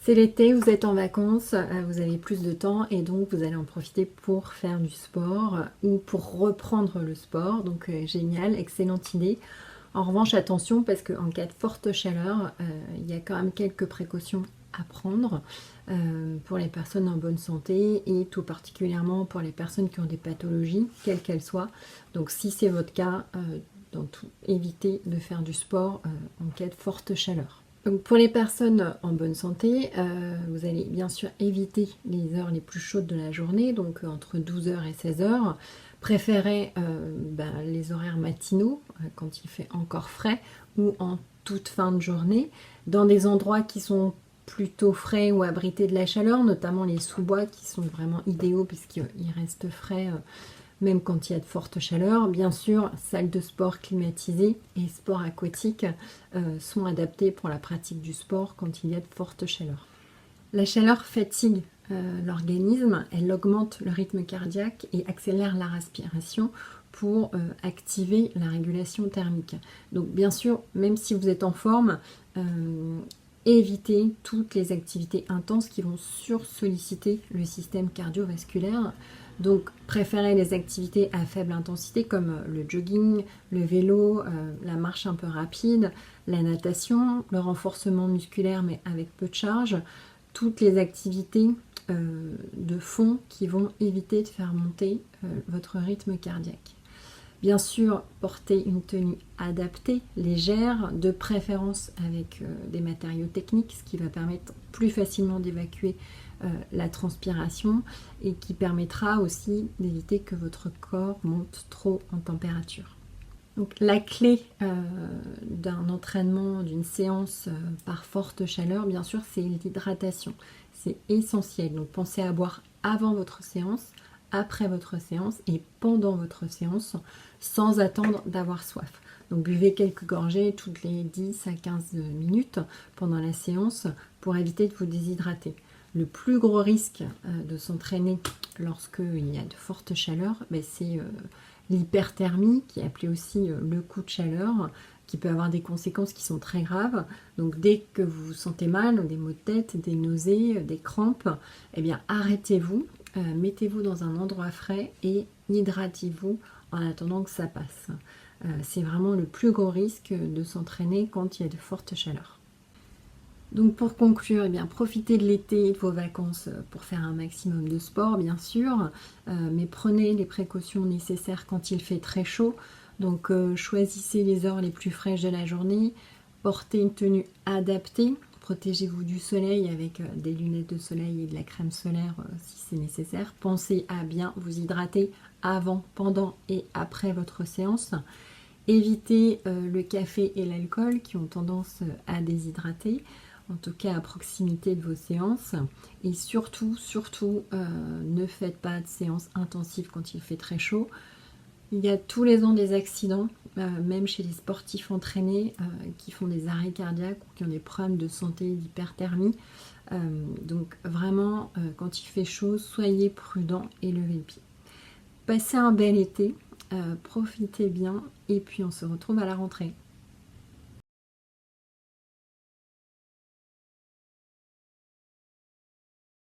C'est l'été, vous êtes en vacances, vous avez plus de temps et donc vous allez en profiter pour faire du sport ou pour reprendre le sport. Donc génial, excellente idée. En revanche, attention parce qu'en cas de forte chaleur, il y a quand même quelques précautions à prendre pour les personnes en bonne santé et tout particulièrement pour les personnes qui ont des pathologies, quelles qu'elles soient. Donc si c'est votre cas, évitez de faire du sport en cas de forte chaleur. Donc pour les personnes en bonne santé, vous allez bien sûr éviter les heures les plus chaudes de la journée, donc entre 12h et 16h. Préférez les horaires matinaux, quand il fait encore frais, ou en toute fin de journée, dans des endroits qui sont plutôt frais ou abrités de la chaleur, notamment les sous-bois qui sont vraiment idéaux puisqu'ils restent frais même quand il y a de fortes chaleurs. Bien sûr, salles de sport climatisées et sports aquatiques sont adaptés pour la pratique du sport quand il y a de fortes chaleurs. La chaleur fatigue l'organisme, elle augmente le rythme cardiaque et accélère la respiration pour activer la régulation thermique. Donc bien sûr, même si vous êtes en forme, évitez toutes les activités intenses qui vont sursolliciter le système cardiovasculaire. Donc préférez les activités à faible intensité comme le jogging, le vélo, la marche un peu rapide, la natation, le renforcement musculaire mais avec peu de charge, toutes les activités de fond qui vont éviter de faire monter votre rythme cardiaque. Bien sûr, portez une tenue adaptée, légère, de préférence avec des matériaux techniques, ce qui va permettre plus facilement d'évacuer la transpiration et qui permettra aussi d'éviter que votre corps monte trop en température. Donc, la clé d'un entraînement, d'une séance par forte chaleur, bien sûr, c'est l'hydratation. C'est essentiel. Donc, pensez à boire avant votre séance, après votre séance et pendant votre séance, sans attendre d'avoir soif. Donc, buvez quelques gorgées toutes les 10 à 15 minutes pendant la séance pour éviter de vous déshydrater. Le plus gros risque de s'entraîner lorsqu'il y a de fortes chaleurs, c'est l'hyperthermie, qui est appelée aussi le coup de chaleur, qui peut avoir des conséquences qui sont très graves. Donc dès que vous vous sentez mal, des maux de tête, des nausées, des crampes, eh bien arrêtez-vous, mettez-vous dans un endroit frais et hydratez-vous en attendant que ça passe. C'est vraiment le plus gros risque de s'entraîner quand il y a de fortes chaleurs. Donc pour conclure, eh bien, profitez de l'été et de vos vacances pour faire un maximum de sport, bien sûr, mais prenez les précautions nécessaires quand il fait très chaud. Donc choisissez les heures les plus fraîches de la journée, portez une tenue adaptée, protégez-vous du soleil avec des lunettes de soleil et de la crème solaire si c'est nécessaire. Pensez à bien vous hydrater avant, pendant et après votre séance. Évitez le café et l'alcool qui ont tendance à déshydrater, en tout cas à proximité de vos séances. Et surtout, ne faites pas de séances intensives quand il fait très chaud. Il y a tous les ans des accidents, même chez les sportifs entraînés qui font des arrêts cardiaques ou qui ont des problèmes de santé, d'hyperthermie. Donc vraiment, quand il fait chaud, soyez prudents et levez le pied. Passez un bel été, profitez bien et puis on se retrouve à la rentrée.